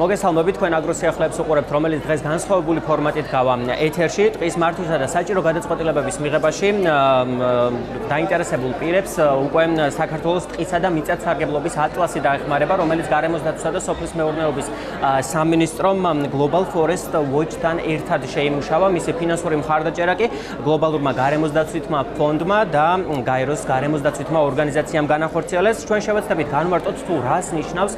მოგესალმებით, თქვენ აგრო სიახლეებს უყურებთ, რომელიც დღეს განსხვავებული ფორმატით გავა ეთერში. ტყის მართვისა და საჭირო გადაწყვეტილებების მიღებაში დაინტერესებულ პირებს უკვე საქართველოს ტყისა და მიწათსარგებლობის ატლასი დაეხმარება, რომელიც გარემოს დაცვისა და სოფლის მეურნეობის სამინისტრომ Global Forest Watch-თან ერთად შეიმუშავა. მისი ფინანსური მხარდაჭერა კი გლობალურმა გარემოს დაცვითმა ფონდმა და გაეროს გარემოს დაცვითმა ორგანიზაციამ განახორციელეს. ჩვენ შევეცდებით განვარტოთ თუ რას ნიშნავს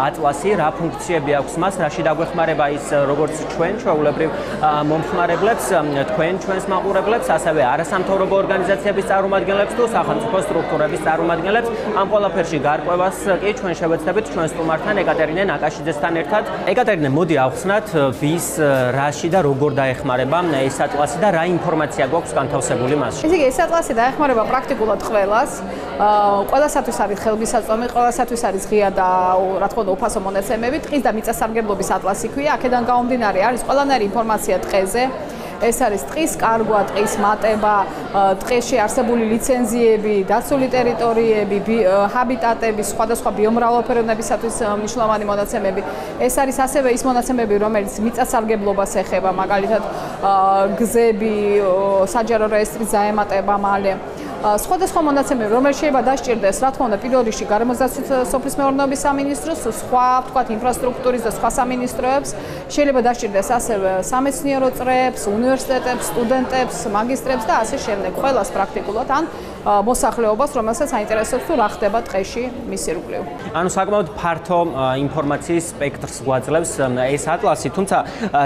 ატლასი, რა ფუნქციები აქვს მას, რაში დაგვეხმარება ის როგორც ჩვენ ჩვეულებრივ მომხმარებლებს, თქვენ ჩვენს მაყურებლებს, ასევე არასამთავრობო ორგანიზაციების წარმომადგენლებს თუ სახელმწიფო სტრუქტურების წარმომადგენლებს. ამ ყველაფერში გარკვევას კი ჩვენ შევეცდებით ჩვენ სტუმართან ეკატერინე ნაკაშიძესთან ერთად. ეკატერინე, მოდი ავხსნათ, ვის რაში და როგორ დაეხმარება ეს ატლასი და რა ინფორმაცია გვაქვს განთავსებული მასში. ესე იგი, ეს ატლასი დაეხმარება პრაქტიკულად ყველას. ყველასათვის არის ხელმისაწვდომი, ყველასათვის არის ღია და რა თქმა უნდა უფასო მონაცემები. ტყის და მიწათსარგებლობის ატლასი ქვია. აქედან გამომდინარე არის ყველანაირი ინფორმაცია ტყეზე. ეს არის ტყის კარგვა, ტყის მატება, ტყეში არსებული ლიცენზიები, დაცული ტერიტორიები, ჰაბიტატები, სხვადასხვა ბიომრავალფეროვნებისათვის მნიშვნელოვანი მონაცემები. ეს არის ასევე ის მონაცემები, რომელიც მიწათსარგებლობას ეხება, მაგალითად გზები, საჯარო რეესტრის დაემატება მალე. სხვადასხვა მონაცემები, რომელიც შეიძლება დასჭირდეს, რა თქმა უნდა, პირველ რიგში გარემოს დაცვის სოფლის მეურნეობის სამინისტროს, სხვა, ვთქვათ, ინფრასტრუქტურის და სხვა სამინისტროებს, შეიძლება დასჭირდეს ასევე სამეცნიერო წრეებს, უნივერსიტეტებს, სტუდენტებს, მაგისტრებს და ასე შემდეგ, ყველას პრაქტიკულად ან მოსახლეობას, რომელსაც აინტერესებს თუ რა ხდება ტყეში მის ირგვლივ. ანუ საკმაოდ ფართო ინფორმაციის სპექტრს გვაძლევს ეს ატლასი, თუმცა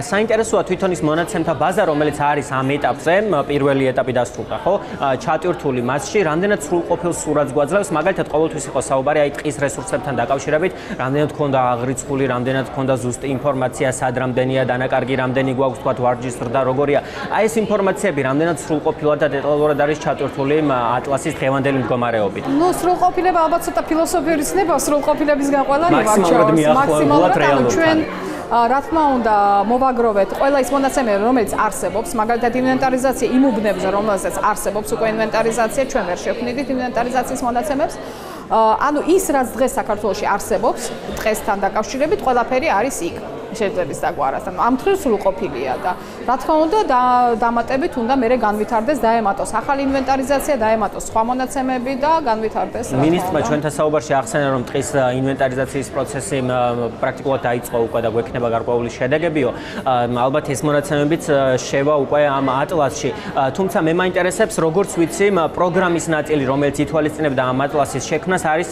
საინტერესოა თვითონ ის მონაცემთა ბაზა, რომელიც არის ამ ეტაპზე, პირველი ეტაპი დასრულდა, ხო? ჩატვირთული მასში, რამდენად სრულყოფილ სურათს გვაძლევს, მაგალითად, ყოველთვის იყო საუბარი აი ტყის რესურსებთან დაკავშირებით, რამდენად ქონდა აღრიცხული, რამდენად ქონდა ზუსტი ინფორმაცია, სად რამდენია დანაკარგი, რამდენი გვაქვს, თქვათ, ვარჯიშს ზრდა როგორია. აი ეს ინფორმაციები რამდენად სრულყოფილად და დეტალურად არის ჩატვირთული ატლასის დღევანდელი მდგომარეობით. ნუ სრულყოფილება ალბათ ცოტა ფილოსოფიური ცნება, სრულყოფილებისგან ყველანი მაქსიმალურად რეალურობთან. ჩვენ რა თქმა უნდა მოვაგროვეთ ყველა ის მონაცემები, რომელიც არსებობს, მაგალითად ინვენტარიზაცია იმ უბნებზე, რომელზეც არსებობს უკვე ინვენტარიზაცია, ჩვენ ვერ შევქმნით ინვენტარიზაციის მონაცემებს. ანუ ის, რაც დღეს საქართველოში არსებობს, ტყესთან დაკავშირებით, ყველაფერი არის იქ. შეძლებს დაგვარას. ამ თქოს სრულყოფილია და რა თქმა უნდა დამატებით უნდა მე განვითარდეს, დაემატოს ახალი ინვენტარიზაცია, დაემატოს სხვა მონაცემები და განვითარდეს. მინისტრმა ჩვენთან საუბარში ახსენა, რომ ტყის ინვენტარიზაციის პროცესი პრაქტიკულად დაიწყო უკვე და გვექნება გარკვეული შედეგებიო. ალბათ ეს მონაცემებიც შევა უკვე ამ ატლასში. თუმცა მე მაინტერესებს, როგორც ვიცი, პროგრამის ნაწილი, რომელიც ითვალისწინებდა ამ ატლასის შექმნას, არის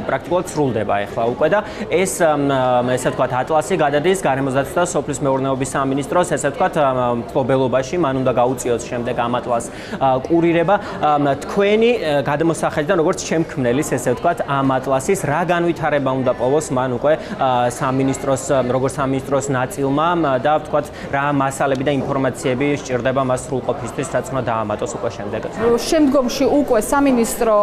პრაქტიკულად სრულდება ახლა უკვე და ეს ესე ვთქვათ ატლასი გადადის გარემოს დაცვის და სოფლის მეურნეობის სამინისტროს, ესე ვთქვათ, მფლობელობაში, მან უნდა გაუწიოს შემდეგ ამ ატლასს კურირება. თქვენი გადამოსახედიდან, როგორც შემქმნელის, ესე ვთქვათ, ამ ატლასის რა განვითარება უნდა პოვოს მან უკვე სამინისტროს, როგორც სამინისტროს ნაწილმა და ვთქვათ, რა მასალები და ინფორმაციები სჭირდება მას სრულყოფისთვის, რაც უნდა დაამატოს უკვე შემდეგ. შემდგომში უკვე სამინისტრო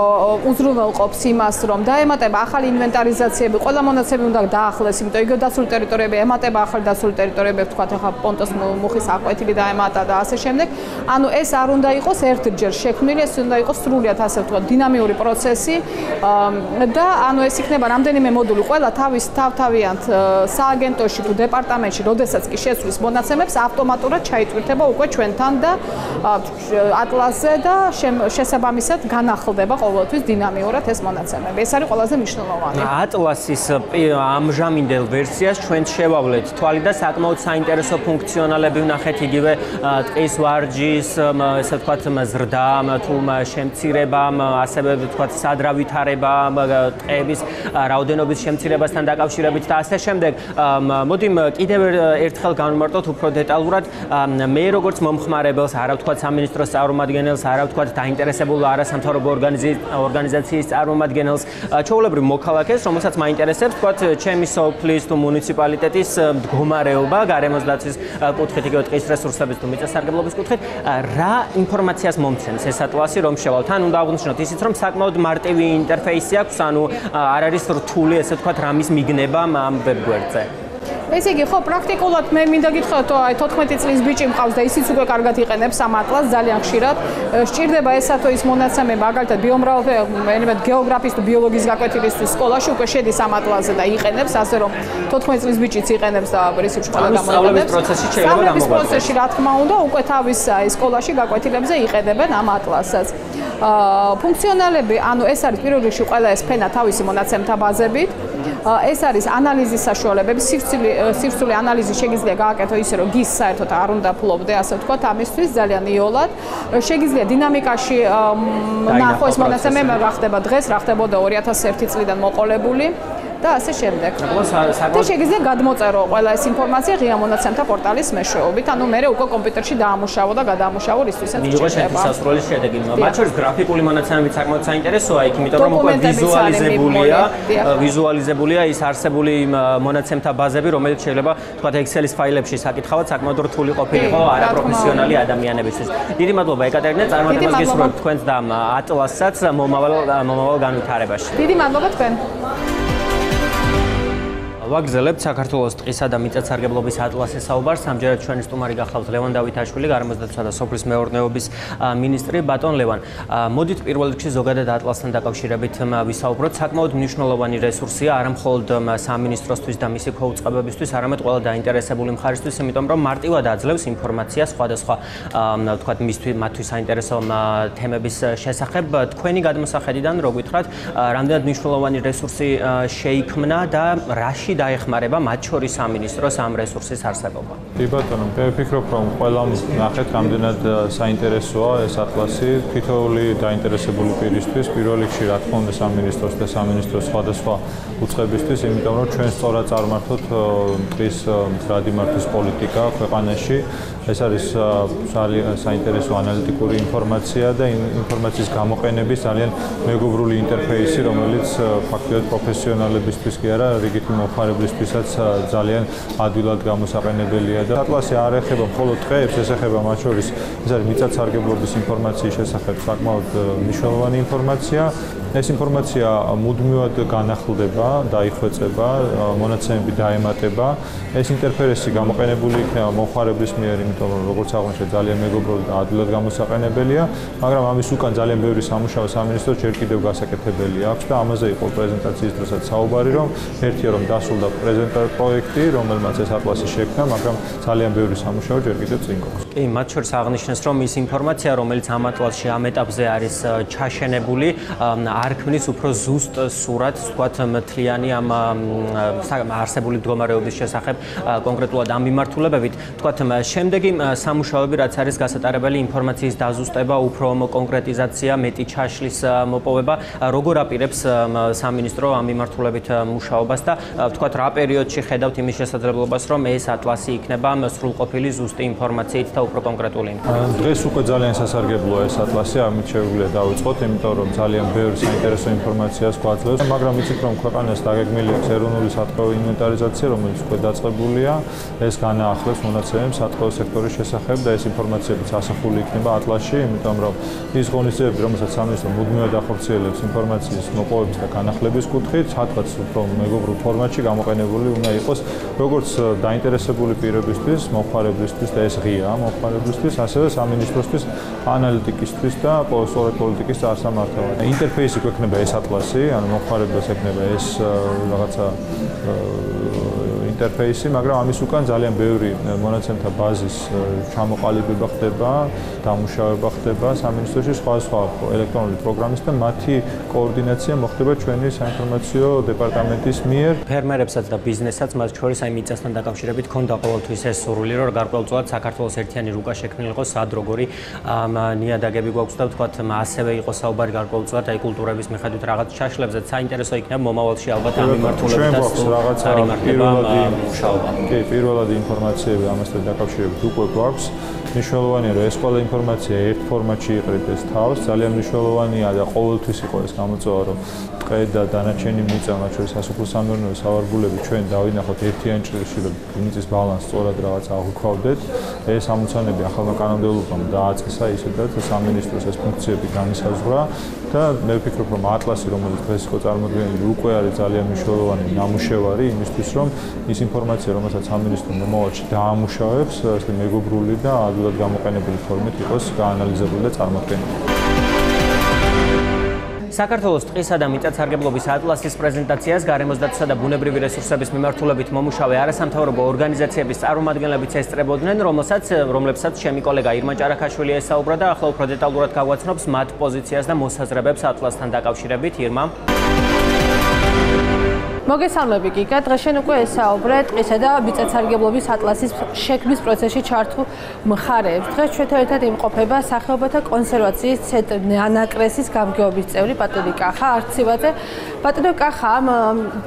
უზრუნველყოფს იმას, რომ დაემატება ახალი ინვენტარიზაციები, ყველა მონაცემები უნდა დაახლეს, იმიტომ იგივე დაცული ტერიტორიები ემატება ახალი დაცული ტერიტორიები, ვთქვათ, ახლა პონტოს მუხის აკვეთილი დაემატა და ასე შემდეგ. ანუ ეს არ უნდა იყოს ერთჯერ შექმნილი, ეს უნდა იყოს სრულიად ასე ვთქვათ, დინამიური პროცესი და ანუ ეს იქნება რამდენიმე მოდული, ყველა თავთავიანთ სააგენტოში თუ დეპარტამენტში, როდესაც კი შეცვლის მონაცემებს, ავტომატურად ჩაიტვირთება უკვე ჩვენთან და ატლასზე და შესაბამისად განახლდება ყოველთვის დინამიურად ეს მონაცემები. ეს არის ყველაზე მნიშვნელოვანი. ატლასის ამჟამინდელ ვერსიას ჩვენ შევავლეთ თვალი და საკმაოდ საინტერესო ფუნქციონალები ვნახეთ, იგივე ტყის ვარჯის, ესე ვთქვათ, ზრდა თუ შემცირება, ასევე ვთქვათ, სადრავითარება, ტყეების რაოდენობის შემცირებასთან დაკავშირებით და ასე შემდეგ. მოდი კიდევ ერთხელ განვმარტოთ უფრო დეტალურად მე როგორც მომხმარებელს, არა ვთქვათ სამინისტროს წარმომადგენელს, არა ვთქვათ დაინტერესებულ არასამთავრობო ორგანიზაციის წარმომადგენელს, ჩვეულებრივ მოქალაქეს, რომელსაც მაინტერესებს, ვთქვათ, ჩემი სოფლის თუ მუნიციპალიტეტის მდგომარეობა, გარემოს დაცვის კუთხით, იგივე ტყის რესურსების თუ მიწათსარგებლობის კუთხით, რა ინფორმაციას მომცემს ეს ატლასი, რომ შევალთ? ან უნდა აღვნიშნოთ ისიც, რომ საკმაოდ მარტივი ინტერფეისი აქვს, ანუ არ არის რთული, ესე ვთქვათ, რამის მიგნება ამ ვებგვერდზე. ესე იგი, ხო, პრაქტიკულად მე მინდა გითხრათ, აი 14 წლის ბიჭი მყავს და ისიც უკვე კარგად იყენებს ამ ატლასს ძალიან ხშირად. სჭირდება ესა თუ ის მონაცემები, მაგალითად ბიომრავალფეროვნებად, გეოგრაფიის თუ ბიოლოგიის გაკვეთილისთვის სკოლაში უკვე შედის ამ ატლასზე და იყენებს, ასე რომ 14 წლის ბიჭიც იყენებს და პრინციპში ყველა გამოიყენებს. სწავლების პროცესში რა თქმა უნდა, უკვე თავის სკოლაში გაკვეთილებზე იყენებენ ამ ატლასსაც. ფუნქციონალები, ანუ ეს არის პირველ რიგში ყველა ეს ფენა თავისი მონაცემთა ბაზებით. ეს არის ანალიზის საშუალებები, სივრცული ანალიზი შეგიძლია გააკეთო ისე, რომ გის საერთოდ არ უნდა ფლობდე, ასე ვთქვათ, ამისთვის ძალიან იოლად. შეგიძლია დინამიკაში ნახო ეს მონაცემები რა ხდება დღეს, რა ხდებოდა 2001 წლიდან მოყოლებული. და ასე შემდეგ. და შეგიძლია გადმოწერო ყველა ეს ინფორმაცია ღია მონაცემთა პორტალის მეშვეობით, ანუ მე უკვე კომპიუტერში დაამუშავო და გადაამუშავო ისთვისაც მიიღო შენი სასურველი შედეგი. მათ შორის გრაფიკული მონაცემები საკმაოდ საინტერესოა იქ, იმიტომ რომ უკვე ვიზუალიზებულია ის არსებული მონაცემთა ბაზები, რომელიც შეიძლება თქვათ Excel-ის ფაილებში საკითხავად საკმაოდ რთული ყოფილიყო არაპროფესიონალი ადამიანებისთვის. დიდი მადლობა ეკატერინე, წარმატებას გისურვებთ თქვენს და ატლასსაც მომავალ განვითარებაში. დიდი მადლობა თქვენ. ვაგრძელებთ საქართველოს ტყისა და მიწათსარგებლობის ატლასის საუბარს. ამჯერად ჩვენი სტუმარი გახლავთ ლევან დავითაშვილი, გარემოსდაცვა და სოფლის მეურნეობის მინისტრი. ბატონ ლევან, მოდით პირველ რიგში ზოგადად ატლასთან დაკავშირებით ვისაუბროთ. საკმაოდ მნიშვნელოვანი რესურსია არა მხოლოდ სამინისტროსთვის და მისი ქოუწყებებისთვის, არამედ ყველა დაინტერესებული მხარისთვის, იმიტომ რომ მარტივად აძლევს ინფორმაციას სხვადასხვა თქვათ მათთვის საინტერესო თემების შესახებ. თქვენი გადმოსახედიდან რო გითხრათ, რამდენად მნიშვნელოვანი რესურსი შეიქმნა და რაში დაეხმარება მათ შორის სამინისტროს ამ რესურსის არსებობა. კი ბატონო, მე ვფიქრობ, რომ ყველამ ნახეთ, რამდენად საინტერესოა ეს ატლასი თითოეული დაინტერესებული პირისთვის, პირველ რიგში რა თქმა უნდა სამინისტროს და სამინისტროს სხვადასხვა უწყებისთვის, იმიტომ რომ ჩვენ სწორად წარმართოთ ტყის მდგრადი მართვის პოლიტიკა ქვეყანაში. ეს არის საინტერესო ანალიტიკური ინფორმაცია და ინფორმაციის გამოყენების ძალიან მეგობრული ინტერფეისი, რომელიც ფაქტობრივად პროფესიონალებისთვის კი არა, რიგითი მომხმარებლისთვისაც ძალიან ადვილად გამოსაყენებელია და ატლასი არ ეხება მხოლოდ ტყეებს, ეს ეხება მათ შორის ეს არის მიწათსარგებლობის ინფორმაციის შესახებ საკმაოდ მნიშვნელოვანი ინფორმაცია. ეს ინფორმაცია მუდმივად განახლდება, დაიხვეწება, მონაცემები დაემატება. ეს ინტერფეისი გამოყენებული იქნება მომხმარებლის მიერ, იმიტომ რომ როგორც აღნიშნეთ, ძალიან მეგობრული და ადვილად გამოსაყენებელია, მაგრამ ამის უკან ძალიან ბევრი სამუშაო სამინისტროს ჯერ კიდევ გასაკეთებელი აქვს და ამაზე იყო პრეზენტაციის დროსაც საუბარი, რომ ერთია რომ დასრულდა პროექტი, რომელმაც ეს ატლასი შექმნა, მაგრამ ძალიან ბევრი სამუშაო ჯერ კიდევ წინ გვაქვს. კი, მათ შორის აღნიშნეს, რომ ის ინფორმაცია, რომელიც ამ ატლასში ამ ეტაპზე არის ჩაშენებული, არ ქმნის უფრო ზუსტ სურათს, თქვათ, მთლიანი ამ არსებული მდგომარეობის შესახებ კონკრეტულად ამ მიმართულებებით. თქვათ, შემდეგი სამუშაოები, რაც არის გასატარებელი ინფორმაციის დაზუსტება, უფრო კონკრეტიზაცია, მეტი ჩაშლის მოპოვება, როგორ აპირებს სამინისტრო ამ მიმართულებით მუშაობას და თქვათ, რა პერიოდში ხედავთ იმის შესაძლებლობას, რომ ეს ატლასი იქნება სრულყოფილი ზუსტი ინფორმაციით და უფრო კონკრეტული ინფორმაციით. დღეს უკვე ძალიან სასარგებლოა ეს ატლასი, ამით შეგვიძლია დავიწყოთ, იმიტომ რომ ძალიან ბევრი საინტერესო ინფორმაციას გვაძლევს, მაგრამ იცით რომ ქვეყანას დაგეგმილი აქვს ეროვნული სატყეო ინვენტარიზაცია, რომელიც უკვე დაწყებულია, ეს განაახლებს მონაცემებს სატყეო სექტორის შესახებ და ეს ინფორმაციებიც ასახული იქნება ატლასში, იმიტომ რომ ის ღონისძიებები, რომელსაც სამინისტრო მუდმივად ახორციელებს ინფორმაციის მოპოვების და განახლების კუთხით, სადღაც უფრო მეგობრულ ფორმატში გამოყენებული უნდა იყოს როგორც დაინტერესებული პირებისთვის, მომხმარებლისთვის და ეს ღია მომხმარებლისთვის, ასევე სამინისტროსთვის, ანალიტიკისთვის და სწორედ პოლიტიკის წარსამართავად. ინტერფეისი გვექნება ეს ატლასი, ანუ მომხმარებელს ექნება ეს რაღაცა ინტერფეისი, მაგრამ ამის უკან ძალიან ბევრი მონაცემთა ბაზის ჩამოყალიბება ხდება, დამუშავება ხდება სამინისტროში სხვადასხვა ელექტრონული პროგრამის და მათი კოორდინაცია მოხდება ჩვენი საინფორმაციო დეპარტამენტის მიერ. ფერმერებსაც და ბიზნესსაც მათ შორის აი მიწასთან დაკავშირებით ქონდა ყოველთვის ეს სურვილი, რომ გარკვეულწილად საქართველოს ერთიანი რუკა შექმნილიყო, სად როგორი ნიადაგები გვაქვს და ვთქვათ, ასევე იყო საუბარი გარკვეულწილად აი კულტურების მიხედვით რაღაც ჩაშლებზეც საინტერესო იქნება მომავალში ალბათ ამ მიმართულებითაც წარიმართება მუშაობა. კი, პირველადი ინფორმაციები ამასთან დაკავშირებით უკვე გვაქვს. მნიშვნელოვანია, რომ ეს ყველა ინფორმაცია ერთ ფორმატში იყრიდეს თავს. ძალიან მნიშვნელოვანია და ყოველთვის იყო ეს გამოწვევა, რომ ტყე და დანარჩენი მიწა, მათ შორის სასოფლო-სამეურნეო სავარგულები ჩვენ დავინახოთ ერთიან ჭრილში, რომ მიწის ბალანსს სწორად რაღაც აღვქვავდეთ. ეს ამოცანები ახალმა კანონმდებლობამ დააწესა ისედაც სამინისტროს ეს ფუნქციები განისაზღვრა და მე ვფიქრობ, რომ ატლასი, რომელიც დღეს იყო წარმოდგენილი, უკვე არის ძალიან მნიშვნელოვანი ნამუშევარი იმისთვის, რომ ის ინფორმაცია, რომელსაც სამინისტრო მომავალში დაამუშავებს, ასე მეგობრული და ადვილად გამოყენებული ფორმით იყოს გაანალიზებული და წარმოდგენილი. საქართველოს ტყისა და მიწათსარგებლობის ატლასის პრეზენტაციას გარემოსდაცვისა და ბუნებრივი რესურსების მიმართულებით მომუშავე არასამთავრობო ორგანიზაციების წარმომადგენლებიც ესწრებოდნენ, რომლებსაც ჩემი კოლეგა ირმა ჭარაქაშვილი ესაუბრა და ახლა უფრო დეტალურად გავაცნობს მათ პოზიციას და მოსაზრებებს ატლასთან დაკავშირებით. ირმა. მოგესალმები გიგა, დღეს შენ უკვე ესაუბრე ტყისა და მიწათსარგებლობის ატლასის შექმნის პროცესში ჩართულ მხარეებს. დღეს ჩვენთან ერთად იმყოფება სახეობათა კონსერვაციის ცენტრი ანაკრესის გამგეობის წევრი პატონი კახა არცივაძე. პატონი კახა ამ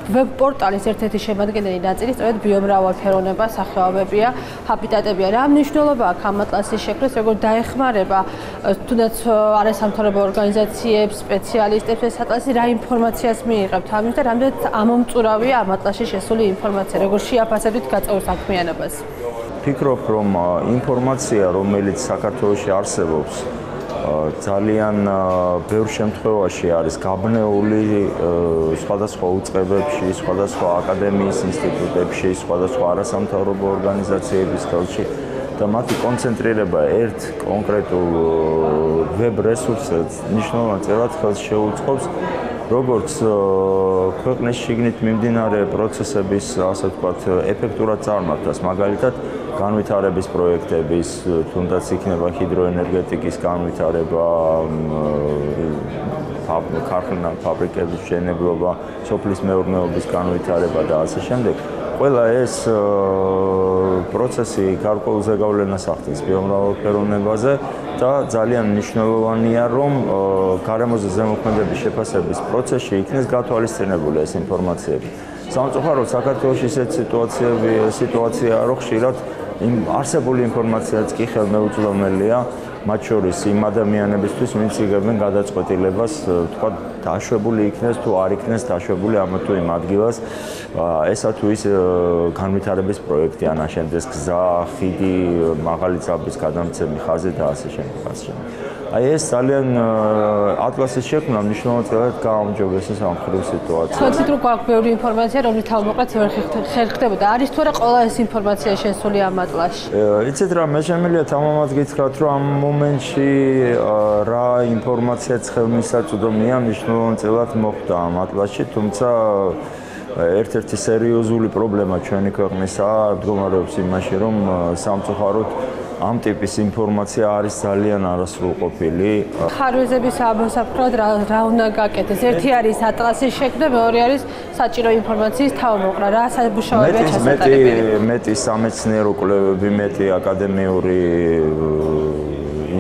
ვებ პორტალის ერთ-ერთი შემადგენელი ნაწილი სწორედ ბიომრავალფეროვნება სახეობებია, ჰაბიტატებია. რა მნიშვნელობა აქვს ამ ატლასის შექმნას, როგორ დაეხმარება თუნდაც არასამთავრობო ორგანიზაციებს, სპეციალისტებს ეს ატლასი, რა ინფორმაციას მიიღებთ ამის და რამდენად წურავია ამ ატლასში შესული ინფორმაცია, როგორ შეაფასებთ გაწეულ საქმიანობას? ვფიქრობ, რომ ინფორმაცია, რომელიც საქართველოში არსებობს, ძალიან ბევრ შემთხვევაში არის გაბნეული სხვადასხვა უწყებებში, სხვადასხვა აკადემიის ინსტიტუტებში, სხვადასხვა არასამთავრობო ორგანიზაციების ხელში და მათი კონცენტრირება ერთ კონკრეტულ ვებ რესურსს მნიშვნელოვან წილად ხელს შეუწყობს როგორც ქვეყნის შიგნით მიმდინარე პროცესების, ასე ვთქვათ, ეფექტურად წარმართვას, მაგალითად, განვითარების პროექტების, თუნდაც იქნება ჰიდროენერგეტიკის განვითარება, ქარხანა, ფაბრიკების მშენებლობა, სოფლის მეურნეობის განვითარება და ასე შემდეგ. ყველა ეს პროცესი გარკვეულ ზეგავლენას ახდენს ბიომრავალფეროვნებაზე და ძალიან მნიშვნელოვანია, რომ გარემოზე ზემოქმედების შეფასების პროცესში იქნეს გათვალისწინებული ეს ინფორმაციები. სამწუხაროდ საქართველოში ისეთ სიტუაციაა, რომ ხშირად არსებული ინფორმაციაც კი ხელმეუწვდომელია, მათ შორის იმ ადამიანებისთვის, ვინც იღებენ გადაწყვეტილებას, თქვა დაშვებული იქნეს თუ არ იქნეს დაშვებული ამ თუ იმ ადგილას, ესა თუ ის განვითარების პროექტი, ან აშენდეს გზა, ხიდი, მაღალი ძაბვის გადამცემი ხაზი და ასე შემდეგ. აი ეს ძალიან ატლასის შექმნა მნიშვნელოვნად გააუმჯობესეს ამ ხრივ სიტუაციას. თქვით რომ გვაქვს ბევრი ინფორმაცია, რომლის თავმოყრაც ვერ ხერხდებოდა. არის თუ არა ყველა ეს ინფორმაცია შესული ამ ატლასში? იცით რა, მე შემიძლია თამამად გითხრათ, რომ ამ მომენტში რა ინფორმაციაც ხელმისაწვდომია მნიშვნელოვნად მოხდა ამ ატლასში, თუმცა ერთ-ერთი სერიოზული პრობლემა ჩვენი ქვეყნისაა, მდგომარეობს იმაში, რომ სამწუხაროდ ამ ტიპის ინფორმაცია არის ძალიან არასრულყოფილი. ხარვეზების ამოსაფრთხოდ რა უნდა გაკეთდეს? ერთი არის ატლასის შექმნა, მეორე არის საჭირო ინფორმაციის თავმოყრა. რა სამუშაოებია ჩასატარებელი? მეტი სამეცნიერო კვლევები, მეტი აკადემიური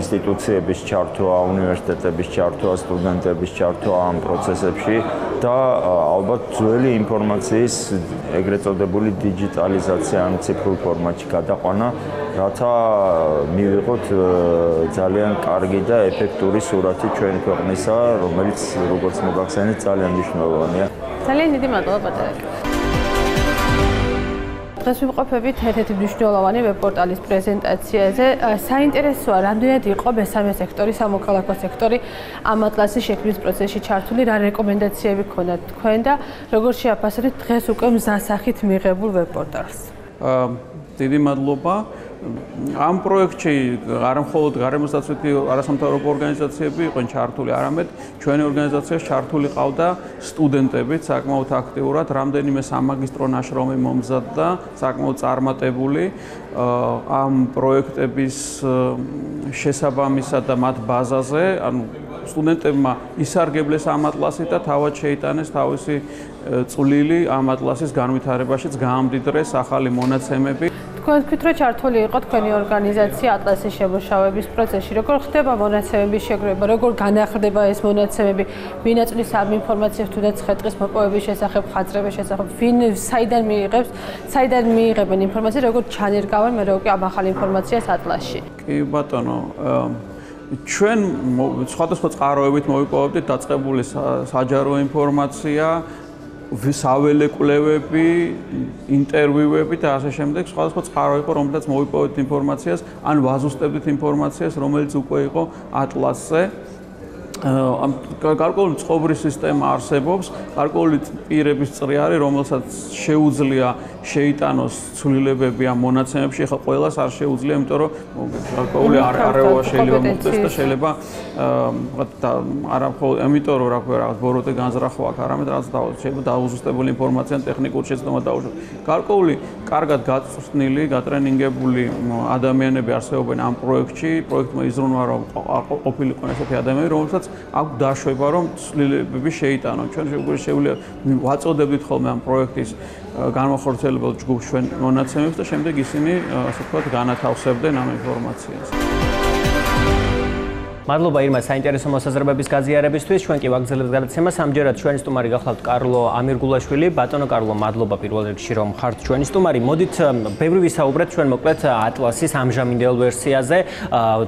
ინსტიტუციების ჩართვა, უნივერსიტეტების ჩართვა, სტუდენტების ჩართვა ამ პროცესებში და ალბათ ძველი ინფორმაციის ეგრეთ წოდებული დიჯიტალიზაცია, ან ციფრულ ფორმატში გადაყვანა, რათა მივიღოთ ძალიან კარგი და ეფექტური სურათი ჩვენი ქვეყნისა, რომელიც როგორც მოგახსენეთ, ძალიან მნიშვნელოვანია. ძალიან დიდი მადლობა პატარა. დღეს ვიმყოფებით ერთ-ერთი მნიშვნელოვანი ვებ-პორტალის პრეზენტაციაზე. საინტერესოა, რამდენად იყო მესამე სექტორი, სამოქალაქო სექტორი ამ ატლასის შექმნის პროცესში ჩართული, რა რეკომენდაციები გქონდათ თქვენ და როგორ შეაფასებთ დღეს უკვე მზასახით მიღებულ ვებ-პორტალს? დიდი მადლობა. ამ პროექტში არა მხოლოდ გარემოსდაცვითი არასამთავრობო ორგანიზაციები იყვნენ ჩართული, არამედ ჩვენი ორგანიზაციაში ჩართული ყავდა სტუდენტებიც საკმაოდ აქტიურად, რამდენიმე სამაგისტრო ნაშრომი მომზადდა, საკმაოდ წარმატებული ამ პროექტების შესაბამისად და მათ ბაზაზე, ანუ სტუდენტებმა ისარგებლეს ამ ატლასით და თავად შეიტანეს თავისი წვლილი ამ ატლასის განვითარებაშიც, გაამდიდრეს ახალი მონაცემები. თქვენ თქვით, რომ ჩართული იყო თქვენი ორგანიზაცია ატლასის შემუშავების პროცესში. როგორ ხდება მონაცემების შეგროვება, როგორ განახლდება ეს მონაცემები, ვინ აწვდის ამ ინფორმაციას, თუნდაც ხე-ტყის მოპოვების შესახებ, ხაზრების შესახებ, ვინ საიდან მიიღებენ ინფორმაციას, როგორ ჩანერგავენ მე უკვე ამ ახალ ინფორმაციას ატლასში? კი ბატონო, ჩვენ სხვადასხვა წყაროებით მოვიპოვებდით დაწყებული საჯარო ინფორმაცია, საველე კვლევები, ინტერვიუები და ასე შემდეგ, სხვადასხვა წყარო იყო, რომელთაც მოვიპოვებდით ინფორმაციას, ან ვაზუსტებდით ინფორმაციას, რომელიც უკვე იყო ატლასზე. გარკვეული წყობრის სისტემა არსებობს, გარკვეული პირების წრი არის, რომელსაც შეუძლია შეიტანოს ცვლილებები ამ მონაცემებში, ხა ყველას არ შეუძლია, იმიტომ რომ გარკვეული არევა შეიძლება მოხდეს და შეიძლება არა მხოლოდ ამიტომ რომ რა ქვია რაღაც ბოროტე განზრახვა აქვს, არამედ რაღაც შეიძლება დაუზუსტებული ინფორმაცია ან ტექნიკური შეცდომა დაუშვათ. გარკვეული კარგად გაწვრთნილი, გატრენინგებული ადამიანები არსებობენ ამ პროექტში, პროექტმა იზრუნვა რომ ყოფილიყო ესეთი ადამიანები, რომელსაც აქვს დაშვება რომ ცვლილებები შეიტანონ. ჩვენ შეგვიძლია ვაწოდებდით ხოლმე ამ პროექტის განმახორციელებელ ჯგუფს ჩვენ მონაცემებს და შემდეგ ისინი ასე ვთქვათ განათავსებდნენ ამ ინფორმაციას. მადლობა ირმა საინტერესო მოსაზრებების გაზიარებისთვის. ჩვენ კი ვაგრძელებთ გადაცემას. ამჯერად ჩვენი სტუმარი გახლავთ კარლო ამირგულაშვილი. ბატონო კარლო, მადლობა პირველ რიგში რომ ხართ ჩვენი სტუმარი. მოდით ბევრი ვისაუბრეთ ჩვენ მოკლედ ატლასის ამჟამინდელ ვერსიაზე,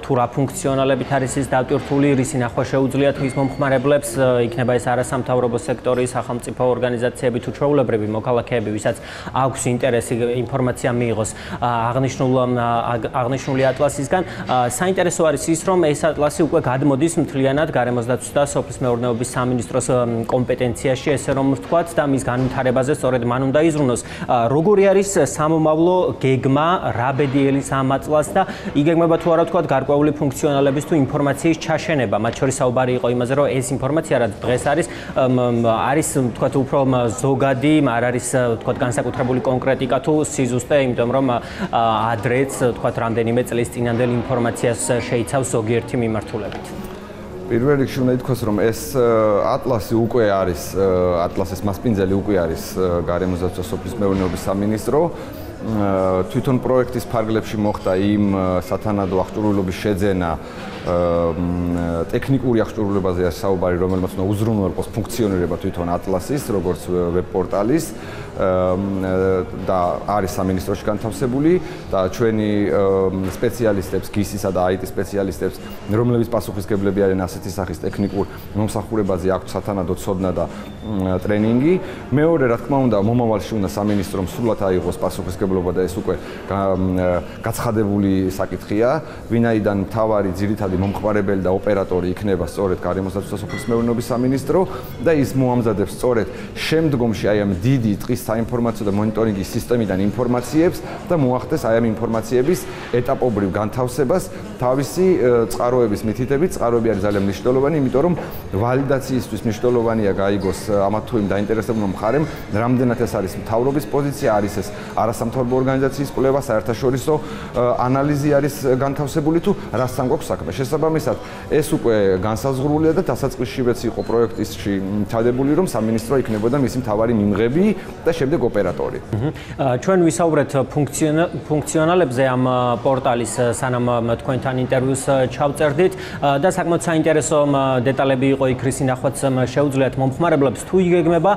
თუ რა ფუნქციონალებით არის ის დატვირთული, რისი ნახვა შეუძლიათ მის მომხმარებლებს, იქნება ეს არასამთავრობო სექტორი, სახელმწიფო ორგანიზაციები თუ ჩვეულებრივი მოქალაქეები, ვისაც აქვს ინტერესი ინფორმაცია მიიღოს აღნიშნული ატლასისგან. საინტერესო არის ის, რომ ეს ატლასი უკვე გადმოდის მთლიანად გარემოსდაცვის და სოფლის მეურნეობის სამინისტროს კომპეტენციაში, ესე რომ ვთქვათ, და მის განვითარებაზე სწორედ მან უნდა იზრუნოს. როგორი არის სამომავლო გეგმა, რა ბედიელის ამ ატლასს და იგეგმება თუ არა ვთქვათ გარკვეული ფუნქციონალების თუ ინფორმაციის ჩაშენება. მათ შორის საუბარი იყო იმაზე, რომ ეს ინფორმაცია რაც დღეს არის ვთქვათ უფრო ზოგადი, არ არის ვთქვათ განსაკუთრებული კონკრეტიკა თუ სიზუსტე, იმიტომ რომ ადრეც ვთქვათ რამდენიმე წლის წინანდელი ინფორმაციას შეიცავს ზოგიერთი მიმართულებით. პირველ რიგში უნდა ითქვას, რომ ეს ატლასი უკვე არის, ატლასის მასპინძელი უკვე არის გარემოსდაცვის და სოფლის მეურნეობის სამინისტრო. თვითონ პროექტის ფარგლებში მოხდა იმ სათანადო აღჭურვილობის შეძენა, ტექნიკური აღჭურვილობაზე საუბარი, რომელმაც უნდა უზრუნველყოს ფუნქციონირება თვითონ ატლასის, როგორც ვებ-პორტალის და არის სამინისტროში განთავსებული და ჩვენი სპეციალისტებს, გისისა და IT სპეციალისტებს, რომლებიც პასუხისმგებლები არიან ასეთი სახის ტექნიკურ მომსახურებაზე, აქვს სათანადო ცოდნა და ტრენინგი. მეორე, რა თქმა უნდა, მომავალში უნდა სამინისტრომ სრულად აიღოს პასუხისმგებლობა და ეს უკვე გაცხადებული საკითხია, ვინაიდან მთავარი ძირითადი მომხმარებელი და ოპერატორი იქნება სწორედ გარემოსდაცვის და სოფლის მეურნეობის სამინისტრო და ის მოამზადებს სწორედ შემდგომში აი ამ დიდი ტყის საინფორმაციო და მონიტორინგის სისტემიდან ინფორმაციებს და მოახდენს აი ამ ინფორმაციების ეტაპობრივ განთავსებას თავისი წყაროების მითითებით. წყაროები არის ძალიან მნიშვნელოვანი, იმიტომ რომ ვალიდაციისთვის მნიშვნელოვანია გაიგოს ამათ თუ იმ დაინტერესებულ მხარემ, რამდენად ეს არის მთავრობის პოზიცია, არის ეს არასამთავრობო ორგანიზაციის კვლევა, საერთაშორისო ანალიზი არის განთავსებული თუ რასთან გვაქვს საქმე. შესაბამისად, ეს უკვე განსაზღვრულია და დასაწყისშივეც იყო პროექტისში ჩადებული, რომ სამინისტრო იქნებოდა მისი მთავარი მიმღები და შემდეგ ოპერატორი. ჩვენ ვისაუბრეთ ფუნქციონალებზე ამ პორტალის, სანამ თქვენთან ინტერვიუს ჩავწერდით და საკმაოდ საინტერესო დეტალები იყო იქ, რისი ნახვაც შეუძლიათ მომხმარებლებს თუ იგეგმება,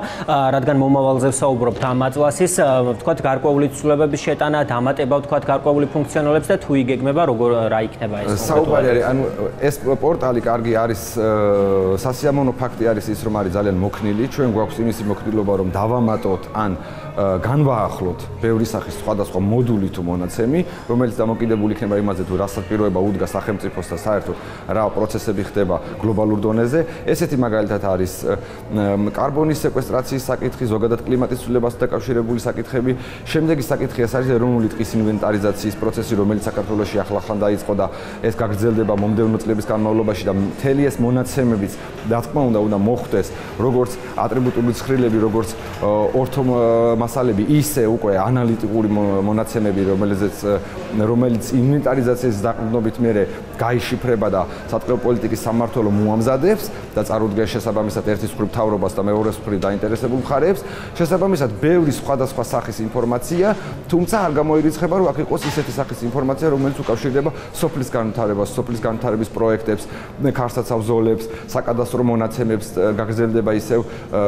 რადგან მომავალზე ვსაუბრობთ ამ ატლასის, ვთქვათ, გარკვეული ცვლილებების შეტანა, დამატება, ვთქვათ, გარკვეული ფუნქციონალებს და თუ იგეგმება, როგორ რა იქნება ეს. საუბარი არის, ანუ ეს პორტალი კარგი არის, სასიამოვნო ფაქტი არის ის, რომ არის ძალიან მოქნილი. ჩვენ გვაქვს იმისი მოქნილობა, რომ დავამატოთ ან განვაახლოთ ბევრი სახის სხვადასხვა მოდული თუ მონაცემი, რომელიც დამოკიდებული იქნება იმაზე, თუ რა საპიროება უდგა სახელმწიფოს და საერთოდ რა პროცესები ხდება გლობალურ დონეზე. ესეთი მაგალითად არის კარბონის სეკვესტრაციის საკითხი, ზოგადად კლიმატის ცვლილებასთან დაკავშირებული საკითხები. შემდეგი საკითხი არის ეროვნული ტყის ინვენტარიზაციის პროცესი, რომელიც საქართველოში ახლახან დაიწყო და ეს გაგრძელდება მომდევნო წლების განმავლობაში და მთელი ეს მონაცემებიც რა თქმა უნდა მოხვდეს როგორც ატრიბუტული ცხრილები, როგორც ორთო მასალები, ისე უკვე ანალიტიკური მონაცემები, რომელიც ინვენტარიზაციის დაყრდნობით მერე გაიშიფრება და სატყეო პოლიტიკის სამმართველო მოამზადებს და წარუდგენს შესაბამისად ერთის მხრივ მთავრობას და მეორეს მხრივ დაინტერესებულ მხარეებს. შესაბამისად, ბევრი სხვადასხვა სახის ინფორმაცია, თუმცა არ გამოირიცხება, რომ აქ იყოს ისეთი სახის ინფორმაცია, რომელიც უკავშირდება სოფლის განვითარებას, სოფლის განვითარების პროექტებს, ქარსაცავ ზოლებს, საკადასტრო მონაცემებს, გაგრძელდება ისევ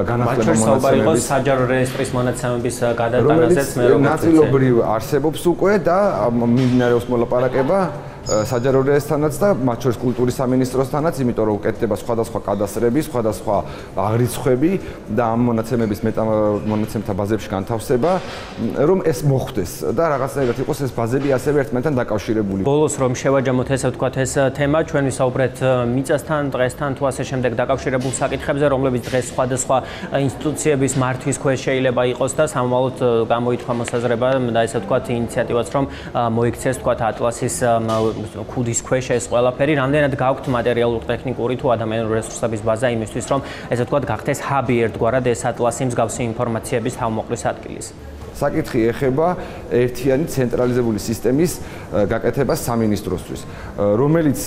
განახლება მონაცემების საჯარო რეესტრის მონაცემების გადატანაზეც მე ნაწილობრივ არსებობს უკვე და მიმდინარეობს მოლაპარაკება საჯარო რეესტრთანაც და მათ შორის კულტურის სამინისტროსთანაც, იმიტომ რომ უკეთდება სხვადასხვა კადასტრები, სხვადასხვა აღრიცხვები და ამ მონაცემების მონაცემთა ბაზებში განთავსება, რომ ეს მოხდეს და რაღაცნაირად იყოს ეს ბაზები ასევე ერთმანეთთან დაკავშირებული. ბოლოს რომ შევაჯამოთ ესე ვთქვათ ეს თემა, ჩვენ ვისაუბრეთ მიწასთან, დღესთან თუ ასე შემდეგ დაკავშირებულ საკითხებზე, რომლებიც დღეს სხვადასხვა ინსტიტუციების მართვის ქვეშ შეიძლება იყოს და სამომავლოდ გამოითქვა მოსაზრება და ესე ვთქვათ ინიციატივაც რომ მოიქცეს ვთქვათ ატლასის ქუდის ქვეშ ეს ყველაფერი, რამდენად გაქვთ მატერიალურ-ტექნიკური თუ ადამიანური რესურსების ბაზა იმისთვის, რომ ესე ვთქვათ გახდეს ჰაბი ერთგვარად ეს ატლასი მსგავსი ინფორმაციების თავმოყრის ადგილის. საკითხი ეხება ერთიანი ცენტრალიზებული სისტემის გაკეთებას სამინისტროსთვის, რომელიც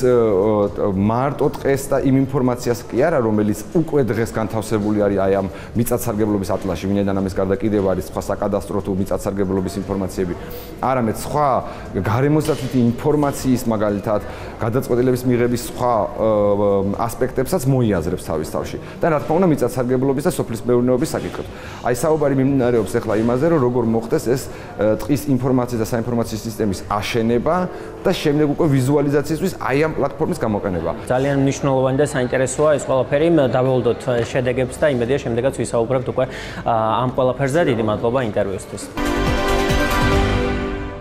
მარტო დღეს და იმ ინფორმაციას კი არა, რომელიც უკვე დღეს განთავსებული არის აი ამ მიწათსარგებლობის ატლასში, ვინაიდან ამის გარდა კიდევ არის სხვა საკადასტრო თუ მიწათსარგებლობის ინფორმაციები, არამედ სხვა გარემოსდაცვითი ინფორმაციის მაგალითად გადაწყვეტილების მიღების სხვა ასპექტებსაც მოიაზრებს თავის თავში. და რა თქმა უნდა მიწათსარგებლობის და სოფლის მეურნეობის საკითხებს. აი საუბარი მიმდინარეობს ახლა იმაზე, რომ როგორ მოხდეს ეს ტყის ინფორმაციის და საინფორმაციო სისტემის აშენება და შემდეგ უკვე ვიზუალიზაციისთვის აი ამ პლატფორმის გამოყენება. ძალიან მნიშვნელოვანი და საინტერესოა ეს ყველაფერი. დაველოდოთ შედეგებს და იმედია შემდეგაც ვისაუბრებთ უკვე ამ ყველაფერზე. დიდი მადლობა ინტერვიუსთვის.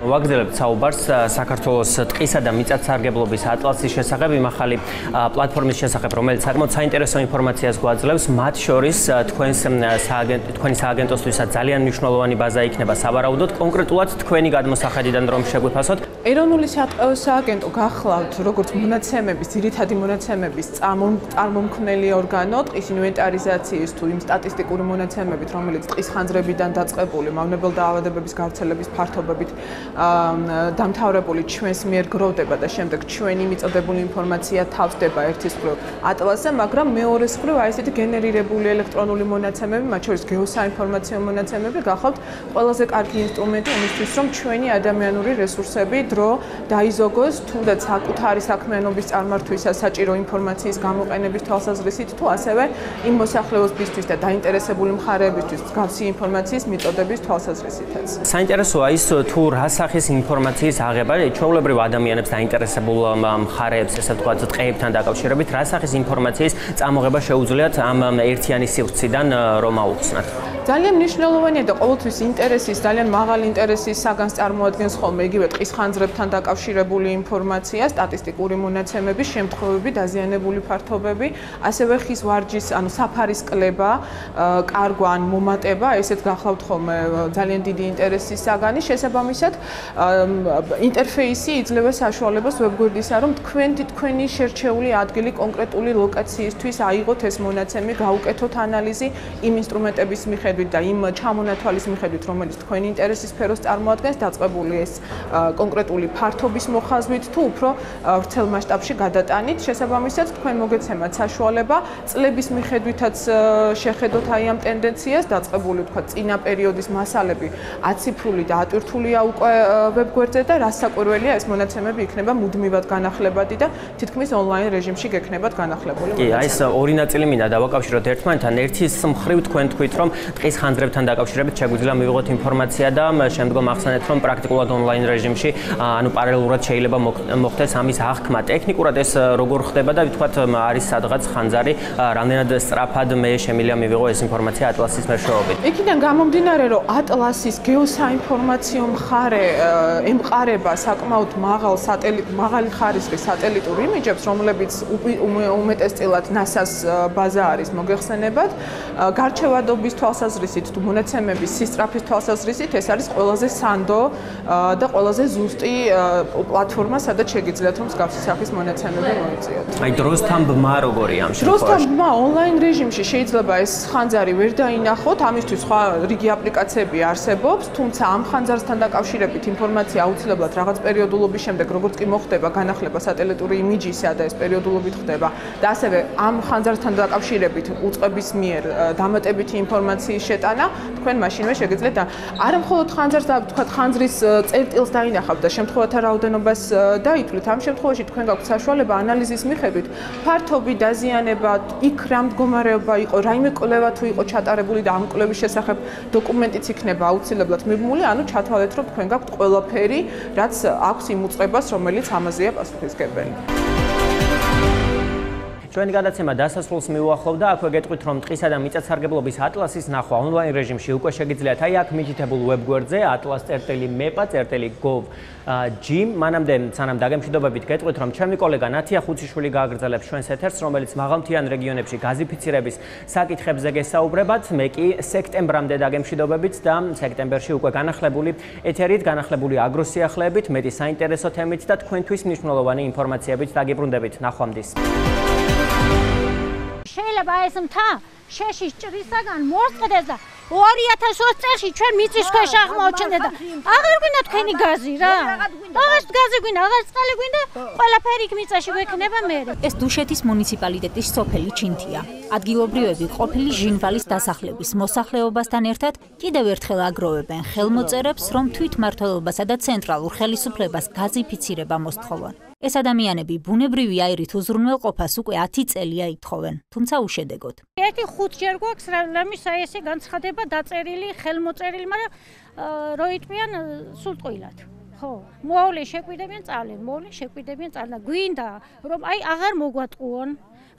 ვაგრძელებთ საუბარს საქართველოს ტყისა და მიწათსარგებლობის ატლასის შესახებ, იმ ახალი პლატფორმის შესახებ, რომელიც საკმაოდ საინტერესო ინფორმაციას გვაძლევს, მათ შორის თქვენი სააგენტოსთვისაც ძალიან მნიშვნელოვანი ბაზა იქნება სავარაუდოდ, კონკრეტულად თქვენი გადმოსახედიდან რომ შეგვიფასოთ. ეროვნული სააგენტო გახლავთ როგორც მონაცემების, ძირითადი მონაცემების წარმომქმნელი ორგანო, ტყის ინვენტარიზაციის თუ იმ სტატისტიკური მონაცემებით, რომელიც ტყის ხანძრებიდან დაწყებული მავნებელ დაავადებების გავრცელების ფართობებით დამთავრებული ჩვენს მიერ გროვდება და შემდეგ ჩვენი მიწოდებული ინფორმაცია თავსდება ერთის მხრივ ატლასზე, მაგრამ მეორეს მხრივ აი ესეთი გენერირებული ელექტრონული მონაცემები, მათ შორის გეოსაინფორმაციო მონაცემები გახავთ ყველაზე კარგი ინსტრუმენტი იმისთვის, რომ ჩვენი ადამიანური რესურსები დრო დაიზოგოს, თუნდაც საკუთარი საქმიანობის წარმართვისას საჭირო ინფორმაციის გამოყენების თვალსაზრისით, თუ ასევე იმ მოსახლეობისთვის და დაინტერესებული მხარეებისთვის მსგავსი ინფორმაციის მიწოდების თვალსაზრისითაც. საინტერესოა ის თუ რა სახის ინფორმაციის აღება ჩვეულებრივ ადამიანებს დაინტერესებულ მხარეებს, ესე ვთქვათ, ტყეებთან დაკავშირებით, რა სახის ინფორმაციის წამოღება შეუძლიათ ამ ერთიანი სივრციდან რომ აუხსნათ. ძალიან მნიშვნელოვანია და ყოველთვის ინტერესის, ძალიან მაღალი ინტერესის საგანს წარმოადგენს ხოლმე იგივე ტყის ხანძრებთან დაკავშირებული ინფორმაცია, სტატისტიკური მონაცემები, შემთხვევები, დაზიანებული ფართობები, ასევე ხის ვარჯის, ანუ საფარის კლება, კარგვა ან მომატება, ესეც გახლავთ ხოლმე ძალიან დიდი ინტერესის საგანი. შესაბამისად, ინტერფეისი იძლევა საშუალებას ვებგვერდისა, რომ თქვენი შერჩეული ადგილი კონკრეტული ლოკაციისთვის აიღოთ ეს მონაცემი, გაუკეთოთ ანალიზი იმ ინსტრუმენტების მიხედვით და იმ ჩამონათვალის მიხედვით, რომელიც თქვენი ინტერესის სფეროს წარმოადგენს, დაწყებული ეს კონკრეტული ფართობის მოხაზვით თუ უფრო ვრცელ მასშტაბში გადატანით. შესაბამისად, თქვენ მოგეცემათ საშუალება წლების მიხედვითაც შეხედოთ აი ამ ტენდენციას, დაწყებული თქვა წინა პერიოდის მასალები აციფრული და ატვირთულია უკვე ვებგვერდზე და რასაკვირველია ეს მონაცემები იქნება მუდმივად განახლებადი და თითქმის ონლაინ რეჟიმში გექნებათ განახლებული. კი, აი ეს ორი ნაწილი მინდა დავაკავშიროთ ერთმანეთთან. ერთის მხრივ თქვენ თქვით, რომ ტყის ხანძრებთან დაკავშირებით შეგვიძლია მივიღოთ ინფორმაცია და შემდგომ ახსენეთ, რომ პრაქტიკულად ონლაინ რეჟიმში, ანუ პარალელურად შეიძლება მოხდეს ამის აღქმა. ტექნიკურად ეს როგორ ხდება და ვთქვათ, არის სადღაც ხანძარი, რამდენად სწრაფად მე შემიძლია მივიღო ეს ინფორმაცია ატლასის მეშვეობით. იქიდან გამომდინარე, რომ ატლასის გეოსაინფორმაციო მხარე ემყარება საკმაოდ მაღალი ხარისხის სატელიტურ იმიჯებს, რომლებიც უმეტესწილად NASA-ს ბაზა არის მოგეხსენებათ. გარჩევადობის თვალსაზრისით თუ მონაცემების სისწრაფის თვალსაზრისით ეს არის ყველაზე სანდო და ყველაზე ზუსტი პლატფორმა, სადაც შეგიძლიათ რომ მსგავსი სახის მონაცემები მოეწიოთ. აი დროსთან ბმა როგორია ამ შემთხვევაში? დროსთან ბმა ონლაინ რეჟიმში შეიძლება ეს ხანძარი ვერ დაინახოთ, ამისთვის სხვა რიგი აპლიკაციები არსებობს, თუმცა ამ ხანძართან დაკავშირებით ინფორმაცია აუცილებლად რაღაც პერიოდულობის შემდეგ, როგორც კი მოხდება განახლება სატელიტური იმიჯისა და ეს პერიოდულობით ხდება და ასევე ამ ხანძართან დაკავშირებით უწყების მიერ დამატებითი ინფორმაციის დოკუმენტის შეტანა, თქვენ მაშინვე შეგიძლიათ არა მხოლოდ ხანძარს და თქვა ხანძრის წერტილს დაინახავთ და შემთხვევათა რაოდენობას დაითვლით. ამ შემთხვევაში თქვენ გაქვთ საშუალება ანალიზის მიხედვით ფართობი დაზიანება, იქ რა მდგომარეობა იყო, რაიმე კვლევა თუ იყო ჩატარებული და ამ კვლევის შესახებ დოკუმენტიც იქნება აუცილებლად მიბმული, ანუ ჩათვალეთ, რომ თქვენ გაქვთ ყველაფერი, რაც აქვს იმ უწყებას, რომელიც ამაზეა პასუხისმგებელი. ჩვენი გადაცემა დასასრულს მიუახლოვდა. აქვე გეტყვით, რომ ტყისა და მიწათსარგებლობის ატლასის ნახვა ონლაინ რეჟიმში უკვე შეგიძლიათ აი აქ მიჯითებულ ვებგვერდზე atlas.mepa.gov.gym. მანამდე სანამ დაგემშვიდობებით გეტყვით, რომ ჩემი კოლეგა ნათია ხუციშვილი გააგრძელებს ჩვენს ეთერს, რომელიც მაღალმთიან რეგიონებში გაზიფიცირების საკითხებზე გესაუბრებათ. მე კი სექტემბრამდე დაგემშვიდობებით და სექტემბერში უკვე განახლებული ეთერით, განახლებული აგრო სიახლეებით, მეტი საინტერესო თემით და თქვენთვის მნიშვნელოვანი ინფორმაციებით დაგიბრუნდებით. ნახვამდის. შეიძლება ეს მთა შეშის ჭრისაგან მოსწყდეს და 2020 წელს ჩვენ მიწის ქვეშ აღმოჩნდა და აღარ გვინდა თქვენი გაზი რა. აღარ გაზი გვინდა, აღარ წყალი გვინდა, ყველაფერი იქ მიწაში გვექნება მე. ეს დუშეთის მუნიციპალიტეტის სოფელი ჩინთია. ადგილობრივები ყოფილი ჟინვალის დასახლების მოსახლეობასთან ერთად კიდევ ერთხელ აგროვებენ ხელმოწერებს, რომ თვითმმართველობასა და ცენტრალურ ხელისუფლებას გაზიფიცირება მოსთხოვონ. ეს ადამიანები ბუნებრივი აირით უზრუნველყოფას უკვე 10 წელია ითხოვენ, თუმცა უშედეგოდ. ერთი 5 ჯერ გვაქვს რამის ეს განცხადება დაწერილი, ხელმოწერილი, მაგრამ რო იტყვიან სულ ტყუილად. ხო, მოავლე შეკვიდებიან წალენ, მოავლე შეკვიდებიან წალენ. გვინდა რომ აი აღარ მოგვატყუონ,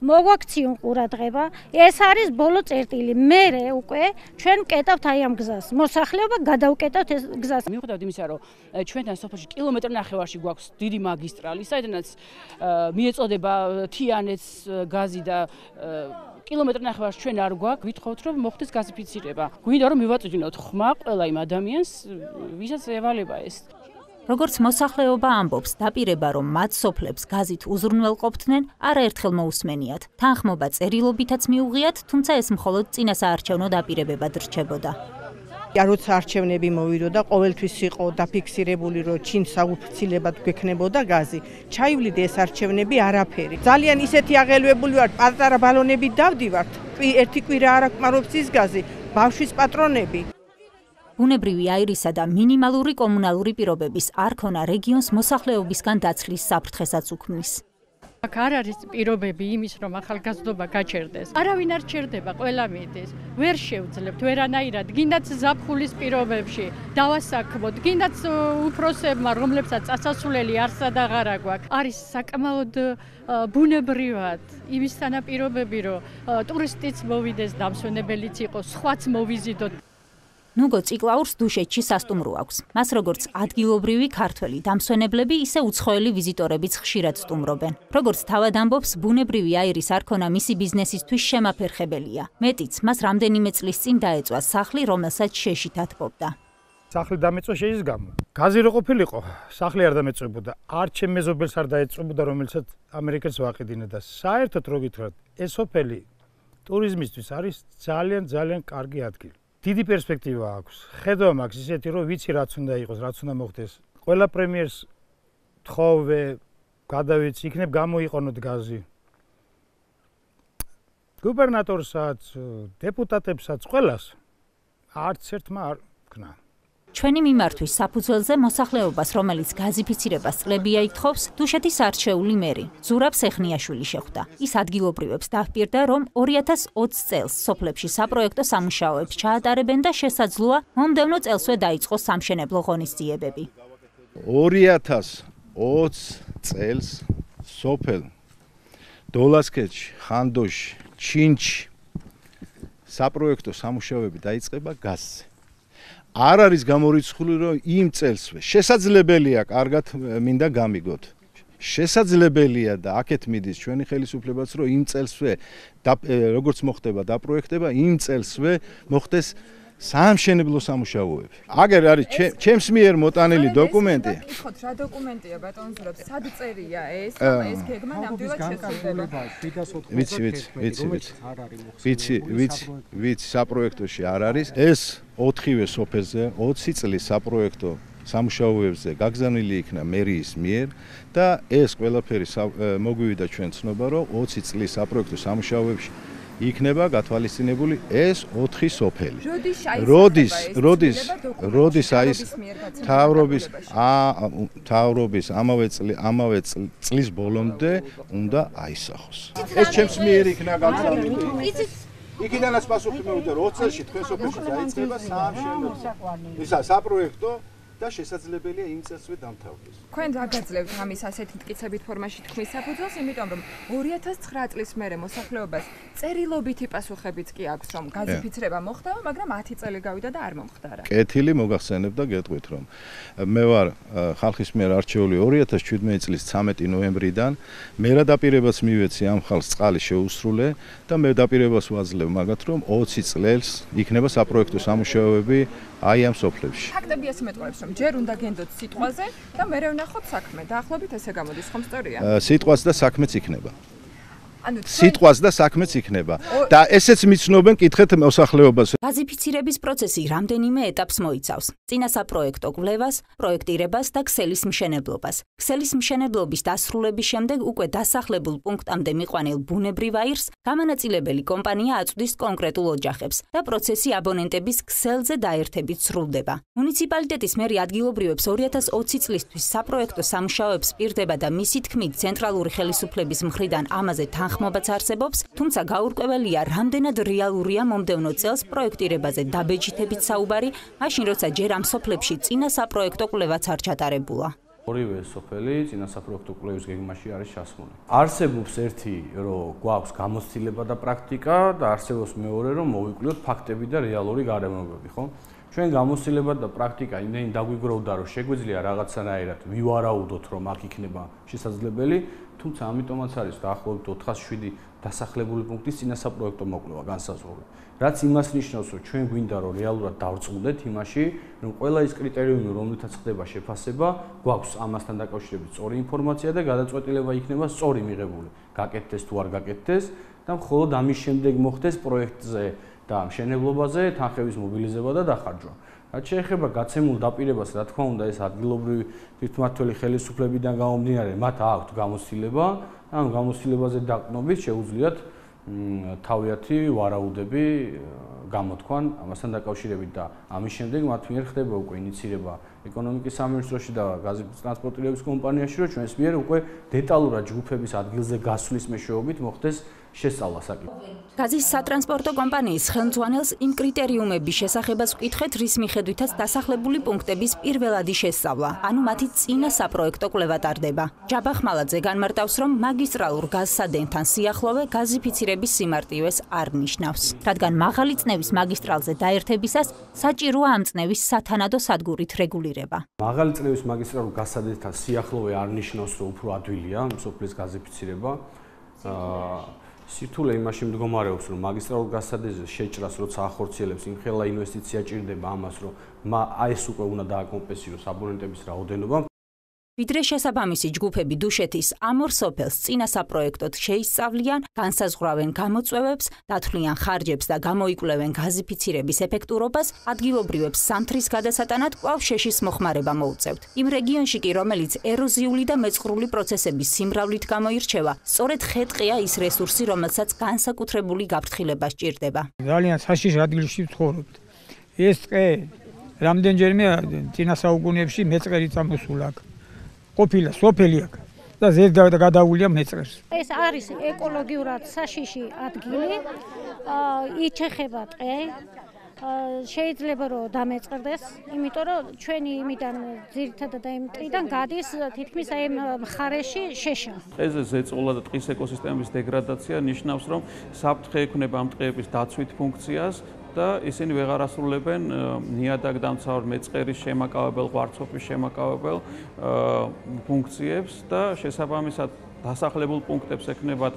მოგვაქციონ ყურადღება. ეს არის ბოლო წერტილი. მე უკვე ჩვენ ვკეტავთ აი ამ გზას. მოსახლეობა გადავკეტავთ ეს გზას. მიუხედავად იმისა, რომ ჩვენთან სოფელში კილომეტრი ნახევარში გვაქვს დიდი მაგისტრალი, საიდანაც მიეწოდება თიანეთს გაზი და კილომეტრი ნახევარში ჩვენ არ გვაქვს, ვითხოვთ რომ მოხდეს გაზიფიცირება. გვინდა რომ მივაწვდინოთ ხმა ყველა იმ ადამიანს, ვისაც ევალება ეს. როგორც მოსახლეობა ამბობს, დაპირება რომ მათ სოფლებს გაზით უზრუნველყოფდნენ, არაერთხელ მოусმენიათ. თანხმობა წერილობითაც მიუღიათ, თუმცა ეს მხოლოდ წინასაარჩევნო დაპირებებად რჩებოდა. როცა არჩევნები მოვიდოდა, ყოველთვის იყო დაფიქსირებული, რომ ჩინ საუფრთხილებად გვექნებოდა გაზი. ჩაივლიდა ეს არჩევნები არაფერი. ძალიან ისეთი აღელვებული ვარ, პატარა ბალონები დავდივართ. ერთი კვირა არ აკმარობს ის გაზი, ბავშვის პატრონები. ბუნებრივი აირისა და მინიმალური კომუნალური პირობების არქონა რეგიონს მოსახლეობისგან დაცლის საფრთხესაც უქმნის. აქ არ არის პირობები იმის, რომ ახალგაზრდობა გაჩერდეს. არავინ არ ჩერდება, ყველა მიდის. ვერ შევძლებთ ვერანაირად, გინდაც ზაფხულის პირობებში დავასაქმოთ, გინდაც უფროსებმა, რომლებსაც წასასვლელი არსად აღარ აგვაქვს. არის საკმაოდ ბუნებრივად იმის თანაპირობები, რომ ტურისტიც მოვიდეს, დამსვენებელიც იყოს, სხვაც მოვიზიდოთ. ნუგო ციკლაურს დუშეთში სასტუმრო აქვს. მას როგორც ადგილობრივი ქართველი დამსვენებლები, ისე უცხოელი ვიზიტორებიც ხშირად სტუმრობენ. როგორც თავად ამბობს, ბუნებრივი აირის არქონა მისი ბიზნესისთვის შემაფერხებელია. მეტიც, მას რამდენიმე წლის წინ დაეწვა სახლი, რომელსაც შეშით ათბობდა. სახლი დამეწვა შეის გამო. გაზი რო ყოფილიყო, სახლი არ დამეწვებოდა. არ ჩემ მეზობელს არ დაეწვებოდა, რომელსაც ამერიკელს ვაყიდინე და საერთოდ რო გითხრათ, ეს სოფელი ტურიზმისთვის არის ძალიან კარგი ადგილი. დიდი პერსპექტივა აქვს. ხედვა მაქვს ისეთი, რომ ვიცი რაც უნდა იყოს, რაც უნდა მოხდეს. ყველა პრემიერს თხოვე, გადავეცი, იქნებ გამოიყენოთ გაზი. გუბერნატორსაც, დეპუტატებსაც, ყველას არც ერთმა არ ვქნა. ჩვენი მიმართვის საფუძველზე მოსახლეობას, რომელიც გაზიფიცირებას წლებია ითხოვს, დუშეთის არჩეული მერი ზურაბ სეხნიაშვილი შეხვდა. ის ადგილობრივებს დაჰპირდა, რომ 2020 წელს სოფლებში საპროექტო სამუშაოებს ჩაატარებენ და შესაძლოა მომდევნო წელსვე დაიწყოს სამშენებლო ღონისძიებები. 2020 წელს სოფელ დოლასკეთში, ხანდოში, ჩინჩი საპროექტო სამუშაოები დაიწყება გაზზე. არ არის გამორიცხული, რომ იმ წელსვე შესაძლებელია, კარგად მინდა გამიგოთ. შესაძლებელია და აქეთ მიდის ჩვენი ხელისუფლებაც, რომ იმ წელსვე როგორც მოხდება დაპროექტება, იმ წელსვე მოხდეს საამშენებლო სამუშაოები. აგერ არის ჩემს მიერ მოტანილი დოკუმენტი. გიხოთ რა დოკუმენტია ბატონ ზურაბ, სად წერია ეს გეგმა ნამდვილად შესაძლებლობა. ვიცი, საპროექტოში არ არის. ეს 4-ვე სოფელზე 20 წლის საპროექტო სამუშაოებზე გაგზავნილი იქნა მერიის მიერ და ეს ყველაფერი მოგვივიდა ჩვენ ცნობა, რომ 20 წლის საპროექტო სამუშაოებში იქნება გათვალისწინებული ეს 4 სოფელი. როდის აი თავრობის ამავე წლის ბოლომდე უნდა აისახოს. ეს ჩემს მიერ იქნა გათვალისწინებული. იქიდანაც პასუხი მივიდა 20 წელში თქვენ სოფელში დაიწყება სამშენებლო. ისა საპროექტო და შესაძლებელია იმ წელსვე დამთავრდეს. თქვენ დაგაძლევთ ამის ასეთი მტკიცებით ფორმაში თქვის საფუძველს, იმიტომ რომ 2009 წლის მერე მოსახლეობას წერილობითი პასუხებიც კი აქვს, რომ გაზიფიცირება მოხდება, მაგრამ 10 წელი გავიდა და არ მომხდარა. კეთილი მოგახსენებთ და გეტყვით, რომ მე ვარ ხალხის მიერ არჩეული 2017 წლის 13 ნოემბრიდან, მე რა დაპირებას მივეცი ამ ხალხს წყალი შეუსრულე და მე დაპირებას ვაძლევ მაგათ, რომ 20 წელს იქნება საპროექტო სამუშაოები აი ამ სოფლებში. ფაქტები ეს მეტყველებს, რომ ჯერ უნდა გენდოთ სიტყვაზე და მერე ვნახოთ საქმე. დაახლოებით ესე გამოდის, ხომ სწორია? სიტყვას და საქმეც იქნება. სიტყვას და საქმეც იქნება და ესეც მიცნობენ კითხეთ მოსახლეობას. გაზიფიცირების პროცესი რამდენიმე ეტაპს მოიცავს. წინა საპროექტო კვლევას, პროექტირებას და ქსელის მშენებლობას. ქსელის მშენებლობის დასრულების შემდეგ უკვე დასახლებულ პუნქტამდე მიყვანილ ბუნებრივ აირს გამანაწილებელი კომპანია აწვდის კონკრეტულ ოჯახებს და პროცესი აბონენტების ქსელზე დაერთებით სრულდება. მუნიციპალიტეტის მერი ადგილობრივებს 2020 წლისთვის საპროექტო სამუშაოებს პირდება და მისი თქმით ცენტრალური ხელისუფლების მხრიდან ამაზე ხმობაც არსებობს, თუმცა გაურკვეველია, რამდენად რეალურია მომდევნო წელს პროექტირებაზე დაბეჭდებით საუბარი, მაშინ როცა ჯერ ამ სოფლებში წინა საპროექტო კვლევაც არ ჩატარებულა. ორივე სოფელი წინა საპროექტო კვლევის გეგმაში არის ჩასმული. არსებობს ერთი, რომ გვაქვს გამოცდილება და პრაქტიკა და არსებობს მეორე, რომ მოვიკვლიოთ ფაქტები და რეალური გარემოებები, ხო? ჩვენ გამოცდილება და პრაქტიკა იმდენი დაგვიგროვდა, რომ შეგვიძლია რაღაცნაირად ვივარაუდოთ, რომ აქ იქნება შესაძლებელი, თუმცა ამიტომაც არის დაახლოებით 407 დასახლებული პუნქტის წინა საპროექტო მოკვლევა განსაზღვრული. რაც იმას ნიშნავს, რომ ჩვენ გვინდა რომ რეალურად დავწყდეთ იმაში, რომ ყველა ის კრიტერიუმი, რომლითაც ხდება შეფასება, გვაქვს ამასთან დაკავშირებით სწორი ინფორმაცია და გადაწყვეტილება იქნება სწორი მიღებული. გაკეთდეს თუ არ გაკეთდეს და მხოლოდ ამის შემდეგ მოხდეს პროექტზე და მშენებლობაზე თანხების მობილიზება და დახარჯვა. რაც შეეხება გაცემულ დაპირებას, რა თქმა უნდა, ეს ადგილობრივი თვითმმართველი ხელისუფლებიდან გამომდინარე, მათ აქვთ გამოცდილება, ამ გამოცდილებაზე დაყრდნობით შეუძლიათ თავიანთი ვარაუდები გამოთქვან ამასთან დაკავშირებით და ამის შემდეგ მათ მიერ ხდება უკვე ინიცირება ეკონომიკის სამინისტროში და გაზის ტრანსპორტირების კომპანიაში, რომ ჩვენს მიერ უკვე დეტალურად ჯგუფების ადგილზე გასვლის მეშვეობით მოხდეს შესწავლა საკითხი. გაზის სატრანსპორტო კომპანიის ხელმძღვანელს იმ კრიტერიუმების შესახებაც ვკითხეთ, რის მიხედვითაც დასახლებული პუნქტების პირველადი შესწავლა, ანუ მათი წინა საპროექტო კვლევა ტარდება. ჯაბახმალაძე განმარტავს, რომ მაგისტრალურ გაზსადენთან სიახლოვე გაზიფიცირების სიმარტივეს არ ნიშნავს, რადგან მაღალი წნევის მაგისტრალზე დაერთებისას საჭიროა ამ წნევის სათანადო სადგურით რეგულირება. მაღალი წნევის მაგისტრალურ გაზსადენთან სიახლოვე არ ნიშნავს, რომ უფრო ადვილია სოფლის გაზიფიცირება. სირთულე იმაში მდგომარეობს, რომ მაგისტრალურ გაზსადენზე შეჭრას როცა ახორციელებს, იმხელა ინვესტიცია ჭირდება ამას, რომ ეს უკვე უნდა დააკომპენსიროს აბონენტების რაოდენობა. ვიდრე შესაბამისი ჯგუფები დუშეთის ამ ორ სოფელს წინა საპროექტოდ შეისწავლიან, განსაზღვრავენ გამოწვევებს, დათვლიან ხარჯებს და გამოიკვლევენ გაზიფიცირების ეფექტურობას, ადგილობრივებს სამთრის გადასატანად კვლავ შეშის მოხმარება მოუწევთ. იმ რეგიონში კი, რომელიც ეროზიული და მეწყრული პროცესების სიმრავლით გამოირჩევა, სწორედ ხე-ტყეა ის რესურსი, რომელსაც განსაკუთრებული გაფრთხილება სჭირდება. ძალიან საშიშ ადგილში ვცხოვრობთ. ეს ტყე რამდენჯერმე წინა საუკუნეებში მეწყერით ამოსულა აქ. ყოფილა სოფელი აქ და ზედ გადაულია მეწყერს. ეს არის ეკოლოგიურად საშიში ადგილი, იჩეხება ტყე, შეიძლება რომ დამეწყდეს, იმიტომ რომ ჩვენი იმიდან ძირითადად აი მტრიდან გადის თითქმის აი მხარეში შეშა. ტყეზე ზეწოლა და ტყის ეკოსისტემის დეგრადაცია ნიშნავს, რომ საფრთხე ექნება ამ ტყეების დაცვით ფუნქციას და ისინი ვეღარ ასრულებენ ნიადაგ-დამცავ მეწყერის შემაკავებელ, ღვარცოფის შემაკავებელ ფუნქციებს და შესაბამისად დასახლებულ პუნქტებს ექნებათ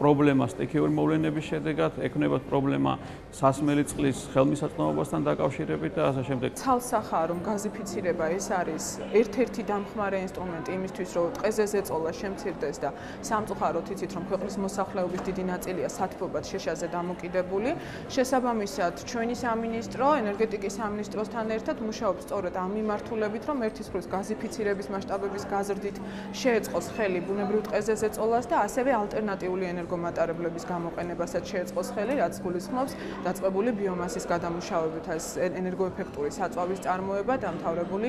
პრობლემა სტიქიური მოვლენების შედეგად, ექნებათ პრობლემა სასმელი წყლის ხელმისაწვდომობასთან დაკავშირებით და ასე შემდეგ. ცალსახაა, რომ გაზიფიცირება ეს არის ერთ-ერთი დამხმარე ინსტრუმენტი იმისთვის, რომ ტყეზე ზეწოლა შემცირდეს და სამწუხაროდ იცით, რომ ქვეყნის მოსახლეობის დიდი ნაწილია სათბობად შეშაზე დამოკიდებული. შესაბამისად, ჩვენი სამინისტრო, ენერგეტიკის სამინისტროსთან ერთად მუშაობს სწორედ ამ მიმართულებით, რომ ერთის მხრივ გაზიფიცირების მასშტაბების გაზრდით შეეწყოს ხელი ბუნებრივ ტყეზე ზეწოლას და ასევე ალტერნატიული ენერგეტიკის ენერგომატარებლების გამოყენებასაც შეეწყოს ხელი, რაც გულისხმობს დაწყებული ბიომასის გადამუშავებით, ეს ენერგოეფექტური საწვავის წარმოება დამთავრებული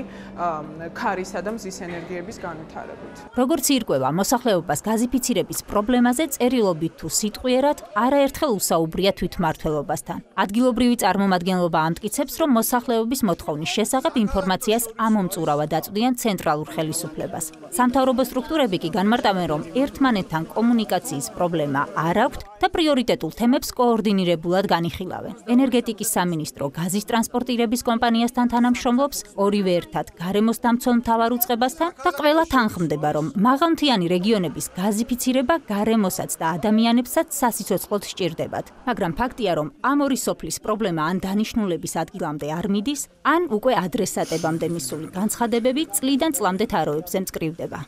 ქარისა და მზის ენერგიების განვითარებით. როგორც ირკვევა, მოსახლეობას გაზიფიცირების პრობლემაზე წერილობით თუ სიტყვიერად არაერთხელ უსაუბრია თვითმმართველობასთან. ადგილობრივი წარმომადგენლობა ამტკიცებს, რომ მოსახლეობის მოთხოვნის შესახებ ინფორმაციას ამომწურავად აწვდიან ცენტრალურ ხელისუფლებას. სამთავრობო სტრუქტურები კი განმარტავენ, რომ ერთმანეთთან კომუნიკაციის პრობლემა არ აქვთ და პრიორიტეტულ თემებს კოორდინირებულად განიხილავენ. ენერგეტიკის სამინისტრო გაზის ტრანსპორტირების კომპანიასთან თანამშრომლობს, ორივე ერთად გარემოს დამცველ მთავარ უწყებასთან და ყველა თანხმდება, რომ მაღალმთიანი რეგიონების გაზიფიცირება გარემოსაც და ადამიანებსაც სასიცოცხლოდ სჭირდებათ. მაგრამ ფაქტია, რომ ამ ორი სოფლის პრობლემა ან დანიშნულების ადგილამდე არ მიდის, ან უკვე ადრესატებამდე მისული განცხადებები წლიდან წლამდე თაროებზე მწკრივდება.